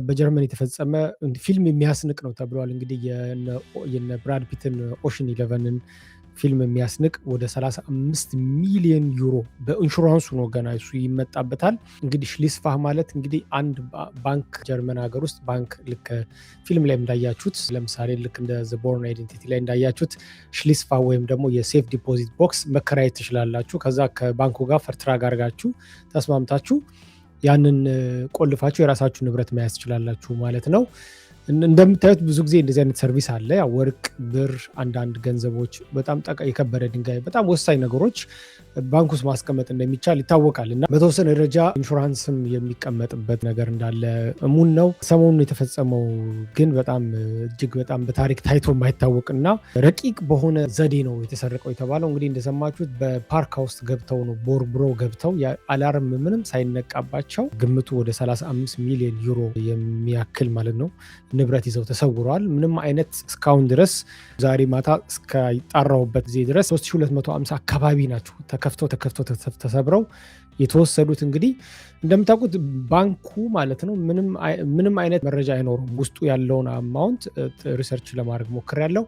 በጀርመን የተፈጸመ ፊልም የሚያስንቅ ነው ተብሏል። እንግዲህ የነ ብራድ ፒትን ኦሽን 11ን ፊልም የሚያስንቅ ወደ 35 ሚሊዮን ዩሮ በኢንሹራንሱ ነው ገና እሱ ይመጣበታል። እንግዲህ ሽሊስፋህ ማለት እንግዲህ አንድ ባንክ ጀርመን ሀገር ውስጥ ባንክ ልክ ፊልም ላይ እንዳያችሁት ለምሳሌ ልክ እንደ ዘ ቦርን አይደንቲቲ ላይ እንዳያችሁት ሽሊስፋህ ወይም ደግሞ የሴፍ ዲፖዚት ቦክስ መከራየት ትችላላችሁ። ከዛ ከባንኩ ጋር ፈርትራግ አድርጋችሁ ተስማምታችሁ ያንን ቆልፋችሁ የራሳችሁ ንብረት መያዝ ትችላላችሁ ማለት ነው። እንደምታዩት ብዙ ጊዜ እንደዚህ አይነት ሰርቪስ አለ። ያ ወርቅ፣ ብር፣ አንዳንድ ገንዘቦች፣ በጣም የከበረ ድንጋይ፣ በጣም ወሳኝ ነገሮች ባንክ ውስጥ ማስቀመጥ እንደሚቻል ይታወቃል እና በተወሰነ ደረጃ ኢንሹራንስም የሚቀመጥበት ነገር እንዳለ እሙን ነው። ሰሞኑን የተፈጸመው ግን በጣም እጅግ በጣም በታሪክ ታይቶ የማይታወቅና ረቂቅ በሆነ ዘዴ ነው የተሰረቀው የተባለው። እንግዲህ እንደሰማችሁት በፓርክ ውስጥ ገብተው ነው ቦርብሮ ገብተው የአላርም ምንም ሳይነቃባቸው ግምቱ ወደ 35 ሚሊዮን ዩሮ የሚያክል ማለት ነው ንብረት ይዘው ተሰውረዋል። ምንም አይነት እስካሁን ድረስ ዛሬ ማታ እስከጣራሁበት ጊዜ ድረስ 3250 አካባቢ ናቸው ተከፍተው ተሰብረው የተወሰዱት። እንግዲህ እንደምታውቁት ባንኩ ማለት ነው ምንም አይነት መረጃ አይኖሩም። ውስጡ ያለውን አማውንት ሪሰርች ለማድረግ ሞክሬያለሁ።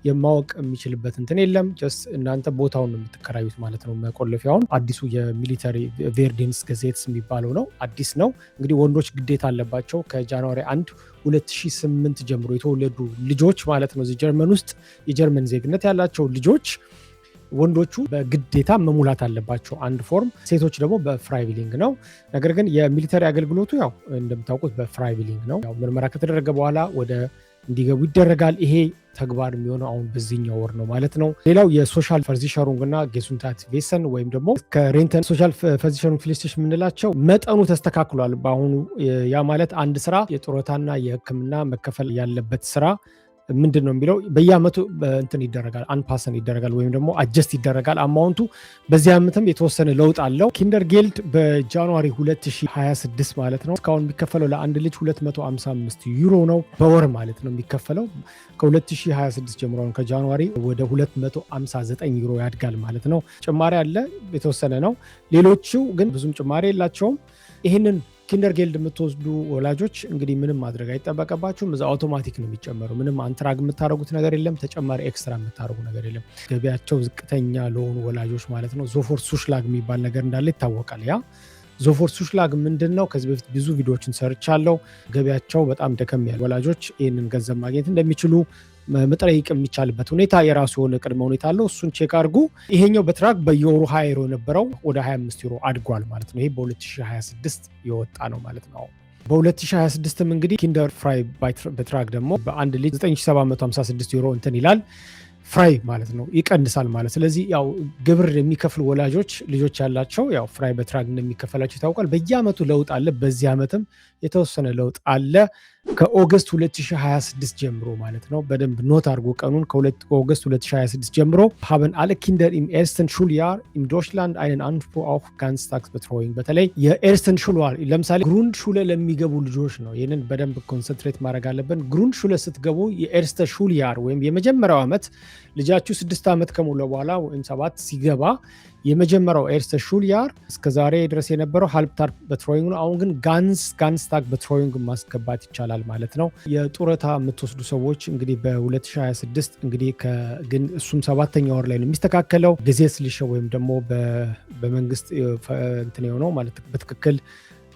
የማወቅ የሚችልበት እንትን የለም። ጀስት እናንተ ቦታውን ነው የምትከራዩት ማለት ነው። መቆለፊያውን አዲሱ የሚሊተሪ ቬርዲንስ ገዜትስ የሚባለው ነው። አዲስ ነው። እንግዲህ ወንዶች ግዴታ አለባቸው ከጃንዋሪ 1 2008 ጀምሮ የተወለዱ ልጆች ማለት ነው እዚህ ጀርመን ውስጥ የጀርመን ዜግነት ያላቸው ልጆች ወንዶቹ በግዴታ መሙላት አለባቸው አንድ ፎርም፣ ሴቶች ደግሞ በፍራይቪሊንግ ነው። ነገር ግን የሚሊተሪ አገልግሎቱ ያው እንደምታውቁት በፍራይቪሊንግ ነው። ያው ምርመራ ከተደረገ በኋላ ወደ እንዲገቡ ይደረጋል። ይሄ ተግባር የሚሆነው አሁን በዚህኛው ወር ነው ማለት ነው። ሌላው የሶሻል ቨርዚሸሩንግ እና ጌሱንታት ቬሰን ወይም ደግሞ ከሬንተን ሶሻል ቨርዚሸሩንግ ፊሊስቴሽ የምንላቸው መጠኑ ተስተካክሏል በአሁኑ። ያ ማለት አንድ ስራ የጡረታና የሕክምና መከፈል ያለበት ስራ ምንድን ነው የሚለው በየአመቱ እንትን ይደረጋል፣ አንፓሰን ይደረጋል ወይም ደግሞ አጀስት ይደረጋል አማውንቱ። በዚህ አመትም የተወሰነ ለውጥ አለው። ኪንደር ጌልድ በጃንዋሪ 2026 ማለት ነው እስካሁን የሚከፈለው ለአንድ ልጅ 255 ዩሮ ነው በወር ማለት ነው የሚከፈለው። ከ2026 ጀምሮ ከጃንዋሪ ወደ 259 ዩሮ ያድጋል ማለት ነው። ጭማሪ አለ የተወሰነ ነው። ሌሎቹ ግን ብዙም ጭማሪ የላቸውም። ይህንን ኪንደር ጌልድ የምትወስዱ ወላጆች እንግዲህ ምንም ማድረግ አይጠበቅባችሁም። እዛ አውቶማቲክ ነው የሚጨመረው። ምንም አንትራግ የምታደርጉት ነገር የለም። ተጨማሪ ኤክስትራ የምታደርጉ ነገር የለም። ገቢያቸው ዝቅተኛ ለሆኑ ወላጆች ማለት ነው ዞፎር ሱሽላግ የሚባል ነገር እንዳለ ይታወቃል። ያ ዞፎር ሱሽላግ ምንድን ነው? ከዚህ በፊት ብዙ ቪዲዮዎችን ሰርቻለሁ። ገቢያቸው በጣም ደከም ያሉ ወላጆች ይህንን ገንዘብ ማግኘት እንደሚችሉ መጠየቅ የሚቻልበት ሁኔታ የራሱ የሆነ ቅድመ ሁኔታ አለው። እሱን ቼክ አድርጉ። ይሄኛው በትራክ በየወሩ 20 ዩሮ የነበረው ወደ 25 ዩሮ አድጓል ማለት ነው። ይሄ በ2026 የወጣ ነው ማለት ነው። በ2026ም እንግዲህ ኪንደር ፍራይ በትራክ ደግሞ በአንድ ልጅ 9756 ዩሮ እንትን ይላል ፍራይ ማለት ነው ይቀንሳል ማለት። ስለዚህ ያው ግብር የሚከፍሉ ወላጆች ልጆች ያላቸው ያው ፍራይ በትራክ እንደሚከፈላቸው ይታወቃል። በየአመቱ ለውጥ አለ። በዚህ አመትም የተወሰነ ለውጥ አለ ከኦገስት 2026 ጀምሮ ማለት ነው። በደንብ ኖት አድርጎ ቀኑን ከኦገስት 2026 ጀምሮ haben alle Kinder im ersten Schuljahr in Deutschland einen Anspruch auf Ganztagsbetreuung። በተለይ የኤርስትን ሹልዋር ለምሳሌ ግሩንድ ሹለ ለሚገቡ ልጆች ነው። ይህንን በደንብ ኮንሰንትሬት ማድረግ አለብን። ግሩንድ ሹለ ስትገቡ የኤርስተ ሹልያር ወይም የመጀመሪያው ዓመት ልጃችሁ 6 ዓመት ከሞላ በኋላ ወይም 7 ሲገባ የመጀመሪያው ኤርስተ ሹልያር እስከዛሬ ድረስ የነበረው ሃልፕታግ በትሮይንግ ነው። አሁን ግን ጋንስታግ በትሮይንግ ማስገባት ይቻላል ማለት ነው። የጡረታ የምትወስዱ ሰዎች እንግዲህ በ2026 እንግዲህ ግን እሱም 7ኛ ወር ላይ ነው የሚስተካከለው። ጊዜስሊሸ ወይም ደግሞ በመንግስት እንትን የሆነው ማለት በትክክል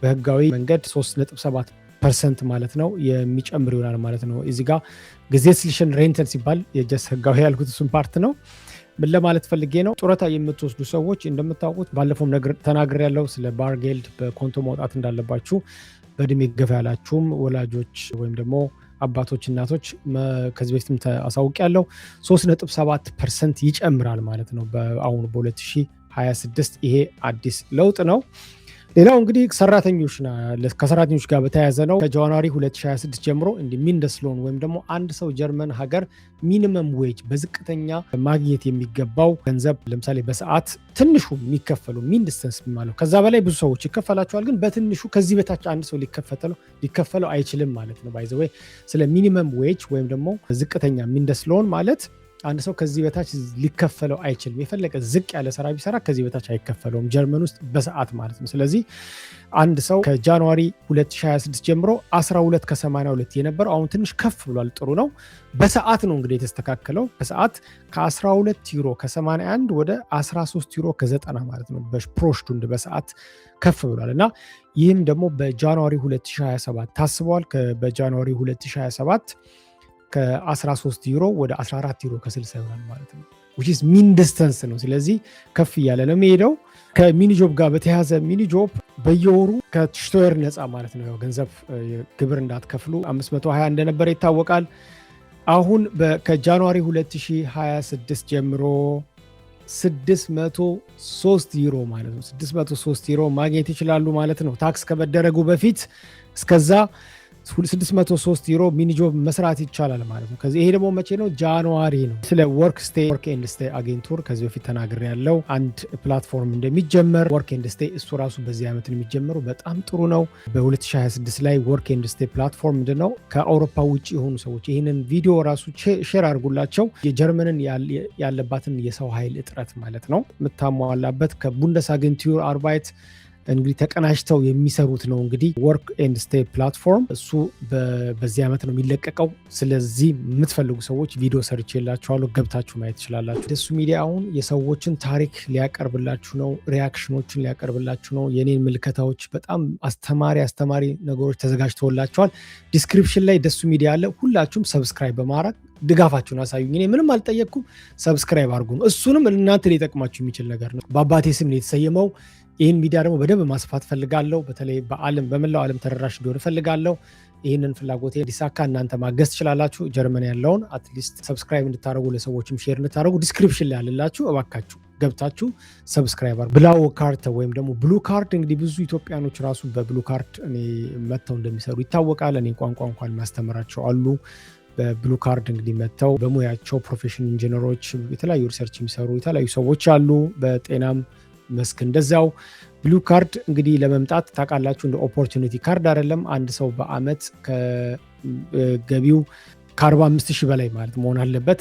በህጋዊ መንገድ 3.7% ማለት ነው የሚጨምር ይሆናል ማለት ነው። እዚህ ጋር ጊዜስሊሽን ሬንተን ሲባል የጀስ ህጋዊ ያልኩት እሱን ፓርት ነው። ምን ለማለት ፈልጌ ነው? ጡረታ የምትወስዱ ሰዎች እንደምታውቁት ባለፈውም ተናግሬ ያለው ስለ ባርጌልድ በኮንቶ ማውጣት እንዳለባችሁ። በእድሜ ገፋ ያላችሁም ወላጆች ወይም ደግሞ አባቶች እናቶች ከዚህ በፊትም አሳውቅ ያለው 3.7% ይጨምራል ማለት ነው በአሁኑ በ2026። ይሄ አዲስ ለውጥ ነው። ሌላው እንግዲህ ከሰራተኞች ጋር በተያያዘ ነው። ከጃንዋሪ 2026 ጀምሮ ሚንደስሎን ወይም ደግሞ አንድ ሰው ጀርመን ሀገር ሚኒመም ዌጅ በዝቅተኛ ማግኘት የሚገባው ገንዘብ ለምሳሌ በሰዓት ትንሹ የሚከፈሉ ሚንድስተንስ ማለት ከዛ በላይ ብዙ ሰዎች ይከፈላቸዋል። ግን በትንሹ ከዚህ በታች አንድ ሰው ሊከፈለው አይችልም ማለት ነው። ባይ ዘ ወይ ስለ ሚኒመም ዌጅ ወይም ደግሞ ዝቅተኛ ሚንደስሎን ማለት አንድ ሰው ከዚህ በታች ሊከፈለው አይችልም። የፈለቀ ዝቅ ያለ ስራ ቢሰራ ከዚህ በታች አይከፈለውም ጀርመን ውስጥ በሰዓት ማለት ነው። ስለዚህ አንድ ሰው ከጃንዋሪ 2026 ጀምሮ 12 ከ82 የነበረው አሁን ትንሽ ከፍ ብሏል። ጥሩ ነው። በሰዓት ነው እንግዲህ የተስተካከለው። በሰዓት ከ12 ዩሮ ከ81 ወደ 13 ዩሮ ከ90 ማለት ነው በፕሮስቱንድ በሰዓት ከፍ ብሏል እና ይህም ደግሞ በጃንዋሪ 2027 ታስበዋል። በጃንዋሪ 2027 ከ13 ዩሮ ወደ 14 ዩሮ ከ60 ይሆናል ማለት ነው። which is mean distance ነው። ስለዚህ ከፍ እያለ ነው የሚሄደው። ከሚኒጆብ ጋር በተያያዘ ሚኒጆብ በየወሩ ከሽቶየር ነፃ ማለት ነው። ያው ገንዘብ ግብር እንዳትከፍሉ 520 እንደነበረ ይታወቃል። አሁን ከጃንዋሪ 2026 ጀምሮ 603 ዩሮ ማለት ነው 603 ዩሮ ማግኘት ይችላሉ ማለት ነው ታክስ ከመደረጉ በፊት። እስከዛ 603 ዩሮ ሚኒጆብ መስራት ይቻላል ማለት ነው። ከዚህ ይሄ ደግሞ መቼ ነው? ጃንዋሪ ነው። ስለ ወርክ ኤንድ ስቴይ አጌንቱር ከዚህ በፊት ተናግሬ ያለው አንድ ፕላትፎርም እንደሚጀመር ወርክ ኤንድ ስቴይ እሱ ራሱ በዚህ ዓመት የሚጀምሩ በጣም ጥሩ ነው። በ2026 ላይ ወርክ ኤንድ ስቴይ ፕላትፎርም ምንድነው? ከአውሮፓ ውጭ የሆኑ ሰዎች ይህንን ቪዲዮ ራሱ ሼር አድርጉላቸው። የጀርመንን ያለባትን የሰው ኃይል እጥረት ማለት ነው የምታሟላበት ከቡንደስ አገንቱር አርባይት እንግዲህ ተቀናጅተው የሚሰሩት ነው። እንግዲህ ወርክ ኤንድ ስቴይ ፕላትፎርም እሱ በዚህ ዓመት ነው የሚለቀቀው። ስለዚህ የምትፈልጉ ሰዎች ቪዲዮ ሰርቼላችኋለሁ፣ ገብታችሁ ማየት ትችላላችሁ። ደሱ ሚዲያ አሁን የሰዎችን ታሪክ ሊያቀርብላችሁ ነው፣ ሪያክሽኖችን ሊያቀርብላችሁ ነው። የኔን ምልከታዎች በጣም አስተማሪ ነገሮች ተዘጋጅተውላችኋል። ዲስክሪፕሽን ላይ ደሱ ሚዲያ አለ። ሁላችሁም ሰብስክራይብ በማድረግ ድጋፋችሁን አሳዩኝ። እኔ ምንም አልጠየቅኩም፣ ሰብስክራይብ አድርጉ ነው። እሱንም እናንተ ሊጠቅማችሁ የሚችል ነገር ነው። በአባቴ ስም ነው የተሰየመው። ይህን ሚዲያ ደግሞ በደንብ ማስፋት ፈልጋለሁ። በተለይ በመላው ዓለም ተደራሽ እንዲሆን ፈልጋለሁ። ይህንን ፍላጎቴ እንዲሳካ እናንተ ማገዝ ትችላላችሁ። ጀርመን ያለውን አትሊስት ሰብስክራይብ እንድታደርጉ ለሰዎችም ሼር እንድታደርጉ ዲስክሪፕሽን ላይ ያለላችሁ እባካችሁ ገብታችሁ ሰብስክራይብ አድርጉ። ብላው ካርድ ወይም ደግሞ ብሉ ካርድ እንግዲህ ብዙ ኢትዮጵያኖች ራሱ በብሉ ካርድ እኔ መጥተው እንደሚሰሩ ይታወቃል። እኔ ቋንቋ እንኳን ማስተምራቸው አሉ። በብሉ ካርድ እንግዲህ መጥተው በሙያቸው ፕሮፌሽን ኢንጂነሮች፣ የተለያዩ ሪሰርች የሚሰሩ የተለያዩ ሰዎች አሉ። በጤናም መስክ እንደዛው። ብሉ ካርድ እንግዲህ ለመምጣት ታውቃላችሁ እንደ ኦፖርቹኒቲ ካርድ አይደለም። አንድ ሰው በአመት ከገቢው ከ45,000 በላይ ማለት መሆን አለበት።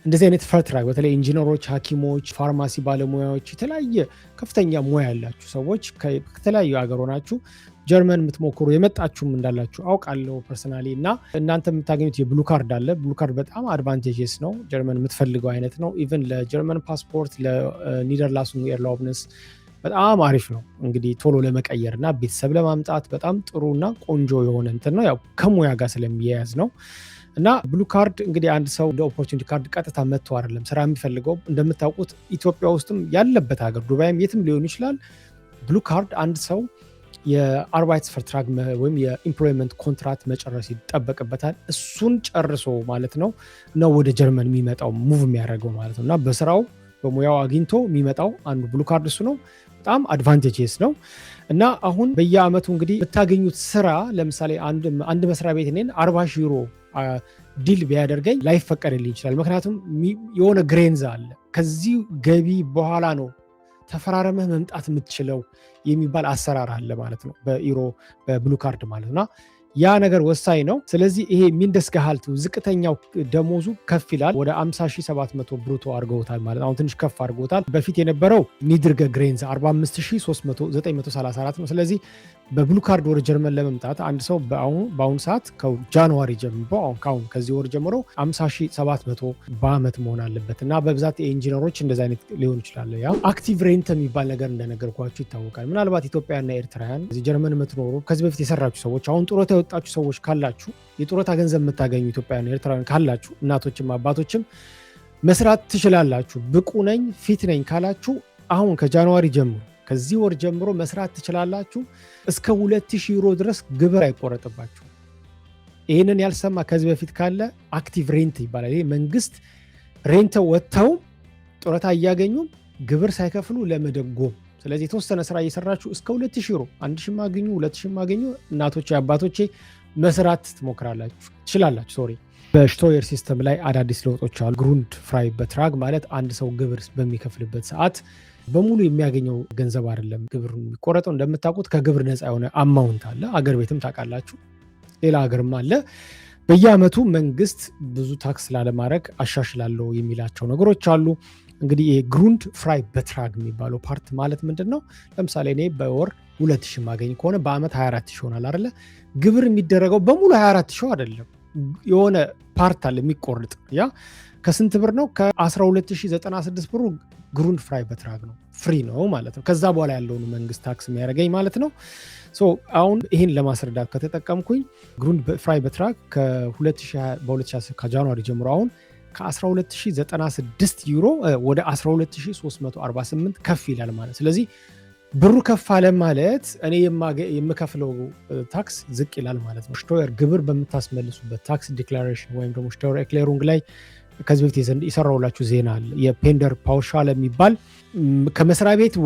እንደዚህ አይነት ፈርትራክ በተለይ ኢንጂነሮች፣ ሐኪሞች፣ ፋርማሲ ባለሙያዎች፣ የተለያየ ከፍተኛ ሙያ ያላችሁ ሰዎች ከተለያዩ ሀገር ሆናችሁ ጀርመን የምትሞክሩ የመጣችሁም እንዳላችሁ አውቃለሁ ፐርሰናሊ። እና እናንተ የምታገኙት የብሉ ካርድ አለ። ብሉ ካርድ በጣም አድቫንቴጅስ ነው። ጀርመን የምትፈልገው አይነት ነው። ኢቨን ለጀርመን ፓስፖርት፣ ለኒደርላንድስ ኤርላውብነስ በጣም አሪፍ ነው። እንግዲህ ቶሎ ለመቀየር እና ቤተሰብ ለማምጣት በጣም ጥሩ እና ቆንጆ የሆነ እንትን ነው። ያው ከሙያ ጋር ስለሚያያዝ ነው። እና ብሉ ካርድ እንግዲህ አንድ ሰው እንደ ኦፖርቹኒቲ ካርድ ቀጥታ መጥቶ አይደለም ስራ የሚፈልገው። እንደምታውቁት ኢትዮጵያ ውስጥም ያለበት ሀገር ዱባይም የትም ሊሆን ይችላል። ብሉ ካርድ አንድ ሰው የአርባይትስቨርትራግ ወይም የኢምፕሎይመንት ኮንትራክት መጨረስ ይጠበቅበታል። እሱን ጨርሶ ማለት ነው ወደ ጀርመን የሚመጣው ሙቭ የሚያደርገው ማለት ነው። እና በስራው በሙያው አግኝቶ የሚመጣው አንዱ ብሉ ካርድ እሱ ነው። በጣም አድቫንቴጅስ ነው። እና አሁን በየአመቱ እንግዲህ የምታገኙት ስራ ለምሳሌ አንድ መስሪያ ቤት እኔን 40,000 ዩሮ ዲል ቢያደርገኝ ላይፈቀድልኝ ይችላል። ምክንያቱም የሆነ ግሬንዝ አለ። ከዚህ ገቢ በኋላ ነው ተፈራረመህ መምጣት የምትችለው የሚባል አሰራር አለ ማለት ነው በብሉ ካርድ ማለት ነው። ያ ነገር ወሳኝ ነው። ስለዚህ ይሄ ሚንደስገሃልቱ ዝቅተኛው ደሞዙ ከፍ ይላል። ወደ 50,700 ብሩቶ አድርገውታል ማለት አሁን ትንሽ ከፍ አድርገውታል። በፊት የነበረው ኒድርገ ግሬንዝ 45,934 ነው። ስለዚህ በብሉ ካርድ ወደ ጀርመን ለመምጣት አንድ ሰው በአሁኑ ሰዓት ከጃንዋሪ ጀምሮ ከዚህ ወር ጀምሮ 50,700 በአመት መሆን አለበት። እና በብዛት የኢንጂነሮች እንደዚህ አይነት ሊሆን ይችላል። ያ አክቲቭ ሬንት የሚባል ነገር እንደነገርኳችሁ ይታወቃል። ምናልባት ኢትዮጵያና ኤርትራውያን እዚህ ጀርመን የምትኖሩ ከዚህ በፊት የሰራችሁ ሰዎች አሁን ጡረታ የወጣችሁ ሰዎች ካላችሁ የጡረታ ገንዘብ የምታገኙ ኢትዮጵያና ኤርትራውያን ካላችሁ እናቶችም አባቶችም መስራት ትችላላችሁ። ብቁ ነኝ ፊት ነኝ ካላችሁ አሁን ከጃንዋሪ ጀምሮ ከዚህ ወር ጀምሮ መስራት ትችላላችሁ። እስከ 2,000 ዩሮ ድረስ ግብር አይቆረጥባችሁ። ይህንን ያልሰማ ከዚህ በፊት ካለ አክቲቭ ሬንት ይባላል። ይሄ መንግስት ሬንት ወጥተው ጡረታ እያገኙ ግብር ሳይከፍሉ ለመደጎም። ስለዚህ የተወሰነ ስራ እየሰራችሁ እስከ 2,000 ዩሮ 1,000 ማገኙ 2,000 ማገኙ እናቶቼ አባቶቼ መስራት ትችላላችሁ። በሽቶየር ሲስተም ላይ አዳዲስ ለውጦች አሉ። ግሩንድ ፍራይ በትራግ ማለት አንድ ሰው ግብር በሚከፍልበት ሰዓት በሙሉ የሚያገኘው ገንዘብ አይደለም ግብር የሚቆረጠው። እንደምታውቁት ከግብር ነፃ የሆነ አማውንት አለ። አገር ቤትም ታውቃላችሁ፣ ሌላ ሀገርም አለ። በየአመቱ መንግስት ብዙ ታክስ ላለማድረግ አሻሽላለሁ የሚላቸው ነገሮች አሉ። እንግዲህ የግሩንድ ፍራይ በትራግ የሚባለው ፓርት ማለት ምንድን ነው? ለምሳሌ እኔ በወር 2000 ማገኝ ከሆነ በአመት 24000 ይሆናል አይደለ? ግብር የሚደረገው በሙሉ 24000 አይደለም። የሆነ ፓርት አለ የሚቆርጥ። ያ ከስንት ብር ነው? ከ12096 ብሩ ግሩንድ ፍራይ በትራግ ነው፣ ፍሪ ነው ማለት ነው። ከዛ በኋላ ያለውን መንግስት ታክስ የሚያደርገኝ ማለት ነው። አሁን ይህን ለማስረዳት ከተጠቀምኩኝ ግሩንድ ፍራይ በትራግ በ2010 ከጃንዋሪ ጀምሮ አሁን ከ12096 ዩሮ ወደ 12348 ከፍ ይላል ማለት። ስለዚህ ብሩ ከፍ አለ ማለት እኔ የምከፍለው ታክስ ዝቅ ይላል ማለት ነው። ሽቶየር ግብር በምታስመልሱበት ታክስ ዲክላሬሽን ወይም ደግሞ ሽቶየር ኤክሌሩንግ ላይ ከዚህ በፊት የሰራሁላችሁ ዜና አለ። የፔንደር ፓውሻል የሚባል ከመስሪያ ቤት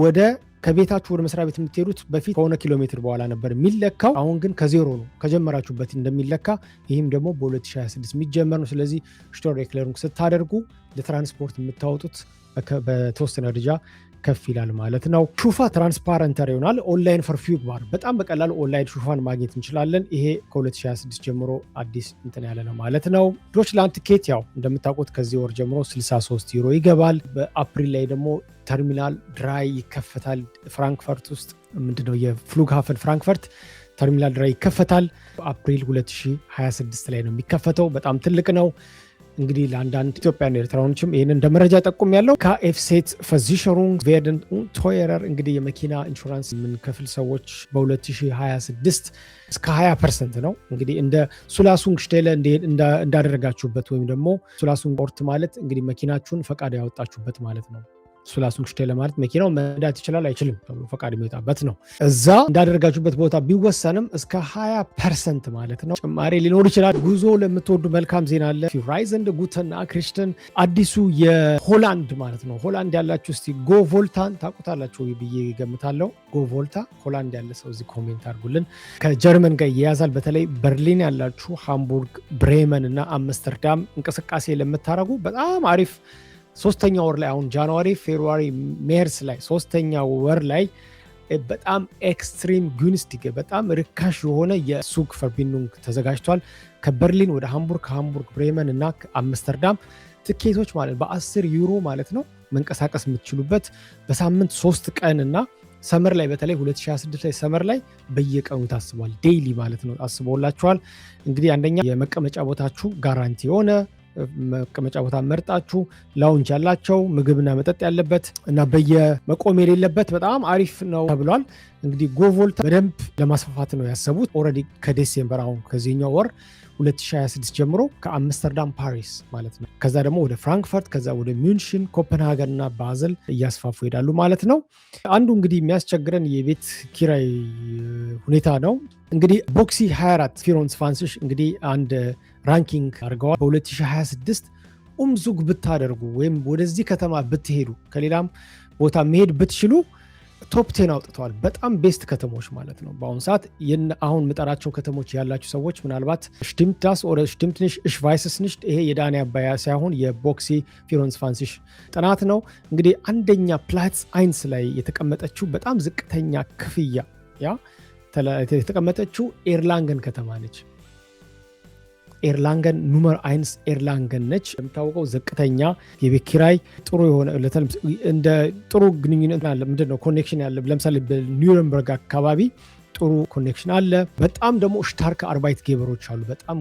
ከቤታችሁ ወደ መስሪያ ቤት የምትሄዱት በፊት ከሆነ ኪሎ ሜትር በኋላ ነበር የሚለካው። አሁን ግን ከዜሮ ነው ከጀመራችሁበት እንደሚለካ። ይህም ደግሞ በ2026 የሚጀመር ነው። ስለዚህ ሽቶየር ኤክሌሩንግ ስታደርጉ ለትራንስፖርት የምታወጡት በተወሰነ ደረጃ ከፍ ይላል ማለት ነው። ሹፋ ትራንስፓረንተር ይሆናል። ኦንላይን ፎር ፊውባር በጣም በቀላሉ ኦንላይን ሹፋን ማግኘት እንችላለን። ይሄ ከ2026 ጀምሮ አዲስ እንትን ያለ ነው ማለት ነው። ዶችላንድ ቲኬት ያው እንደምታውቁት ከዚህ ወር ጀምሮ 63 ዩሮ ይገባል። በአፕሪል ላይ ደግሞ ተርሚናል ድራይ ይከፈታል። ፍራንክፈርት ውስጥ ምንድነው የፍሉግሃፈን ፍራንክፈርት ተርሚናል ድራይ ይከፈታል። በአፕሪል 2026 ላይ ነው የሚከፈተው። በጣም ትልቅ ነው። እንግዲህ ለአንዳንድ ኢትዮጵያና ኤርትራኖችም ይህን እንደ መረጃ ጠቁም ያለው ከኤፍሴት ቨርሲcherung werden teurer እንግዲህ የመኪና ኢንሹራንስ የምንከፍል ሰዎች በ2026 እስከ 20% ነው። እንግዲህ እንደ ሱላሱንግ ሽቴለ እንዳደረጋችሁበት ወይም ደግሞ ሱላሱንግ ኦርት ማለት እንግዲህ መኪናችሁን ፈቃድ ያወጣችሁበት ማለት ነው። ሱላሱንግ ሽቴለ ማለት መኪናው መንዳት ይችላል አይችልም ተብሎ ፈቃድ የሚወጣበት ነው። እዛ እንዳደረጋችሁበት ቦታ ቢወሰንም እስከ 20% ማለት ነው ጭማሪ ሊኖር ይችላል። ጉዞ ለምትወዱ መልካም ዜና አለ። ራይዘንድ ጉተን አክሪሽተን አዲሱ የሆላንድ ማለት ነው። ሆላንድ ያላችሁ እስቲ ጎ ቮልታን ታውቁታላችሁ ብዬ ገምታለሁ። ጎ ቮልታ ሆላንድ ያለ ሰው እዚህ ኮሜንት አድርጉልን። ከጀርመን ጋር ይያዛል። በተለይ በርሊን ያላችሁ ሃምቡርግ፣ ብሬመን እና አምስተርዳም እንቅስቃሴ ለምታደርጉ በጣም አሪፍ ሶስተኛ ወር ላይ አሁን ጃንዋሪ፣ ፌብሩዋሪ፣ ሜርስ ላይ ሶስተኛ ወር ላይ በጣም ኤክስትሪም ጉንስቲግ በጣም ርካሽ የሆነ የሱቅ ፈርቢኑንግ ተዘጋጅቷል። ከበርሊን ወደ ሃምቡርግ፣ ከሃምቡርግ ብሬመን እና አምስተርዳም ትኬቶች ማለት በ10 ዩሮ ማለት ነው መንቀሳቀስ የምትችሉበት በሳምንት 3 ቀን እና ሰመር ላይ በተለይ 2026 ላይ ሰመር ላይ በየቀኑ ታስቧል። ዴይሊ ማለት ነው አስቦላችኋል። እንግዲህ አንደኛ የመቀመጫ ቦታችሁ ጋራንቲ የሆነ መቀመጫ ቦታ መርጣችሁ ላውንጅ ያላቸው ምግብና መጠጥ ያለበት እና በየመቆም የሌለበት በጣም አሪፍ ነው ተብሏል። እንግዲህ ጎቮልታ በደንብ ለማስፋፋት ነው ያሰቡት። ኦልሬዲ ከዴሴምበር አሁን ከዚህኛው ወር 2026 ጀምሮ ከአምስተርዳም ፓሪስ ማለት ነው፣ ከዛ ደግሞ ወደ ፍራንክፈርት፣ ከዛ ወደ ሚንሽን፣ ኮፐንሃገን እና ባዘል እያስፋፉ ይሄዳሉ ማለት ነው። አንዱ እንግዲህ የሚያስቸግረን የቤት ኪራይ ሁኔታ ነው። እንግዲህ ቦክሲ 24 24 እንግዲህ አንድ ራንኪንግ አድርገዋል። በ2026 ኡምዙግ ብታደርጉ ወይም ወደዚህ ከተማ ብትሄዱ ከሌላም ቦታ መሄድ ብትችሉ ቶፕ 10 አውጥተዋል። በጣም ቤስት ከተሞች ማለት ነው። በአሁኑ ሰዓት አሁን ምጠራቸው ከተሞች ያላችሁ ሰዎች ምናልባት ስቲምት ዳስ ኦር ስቲምት ኒሽ እሽ ቫይስስ ኒሽ ይሄ የዳኒ አባያ ሳይሆን የቦክሲ 24 ጥናት ነው። እንግዲህ አንደኛ ፕላትስ አይንስ ላይ የተቀመጠችው በጣም ዝቅተኛ ክፍያ የተቀመጠችው ኤርላንገን ከተማ ነች። ኤርላንገን ኑመር አይንስ ኤርላንገን ነች። የምታወቀው ዝቅተኛ የቤት ኪራይ ጥሩ የሆነ እንደ ጥሩ ግንኙነት አለ። ምንድነው ኮኔክሽን ያለ ለምሳሌ በኒውረምበርግ አካባቢ ጥሩ ኮኔክሽን አለ። በጣም ደግሞ ሽታርክ አርባይት ጌበሮች አሉ። በጣም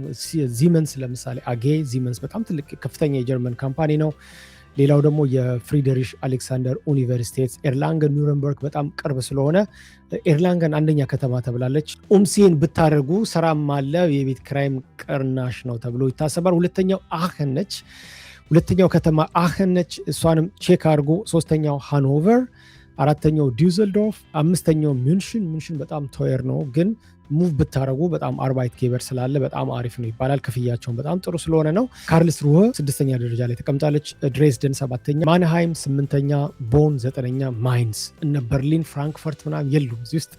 ዚመንስ ለምሳሌ አጌ ዚመንስ በጣም ትልቅ ከፍተኛ የጀርመን ካምፓኒ ነው። ሌላው ደግሞ የፍሪደሪሽ አሌክሳንደር ዩኒቨርሲቲ ኤርላንገን ኒውረምበርግ በጣም ቅርብ ስለሆነ ኤርላንገን አንደኛ ከተማ ተብላለች። ኡምሲን ብታደርጉ ሰራም አለ፣ የቤት ክራይም ቅናሽ ነው ተብሎ ይታሰባል። ሁለተኛው አኸን ነች። ሁለተኛው ከተማ አኸን ነች። እሷንም ቼክ አድርጉ። ሶስተኛው ሃኖቨር፣ አራተኛው ዲዩዘልዶርፍ፣ አምስተኛው ሚንሽን በጣም ቶየር ነው ግን ሙቭ ብታረጉ በጣም አርባይት ጌበር ስላለ በጣም አሪፍ ነው ይባላል። ክፍያቸውን በጣም ጥሩ ስለሆነ ነው። ካርልስሩሄ 6ኛ ደረጃ ላይ ተቀምጣለች። ድሬስደን 7ኛ፣ ማንሃይም 8ኛ፣ ቦን 9ኛ፣ ማይንስ እነ በርሊን ፍራንክፈርት ምናምን የሉም እዚህ ውስጥ።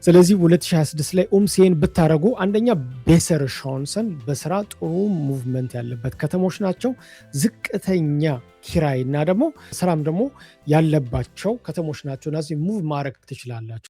ስለዚህ 2026 ላይ ኡምሴን ብታረጉ አንደኛ ቤሰር ሻንሰን በስራ ጥሩ ሙቭመንት ያለበት ከተሞች ናቸው። ዝቅተኛ ኪራይ እና ደግሞ ስራም ደግሞ ያለባቸው ከተሞች ናቸው። እነዚህ ሙቭ ማድረግ ትችላላችሁ።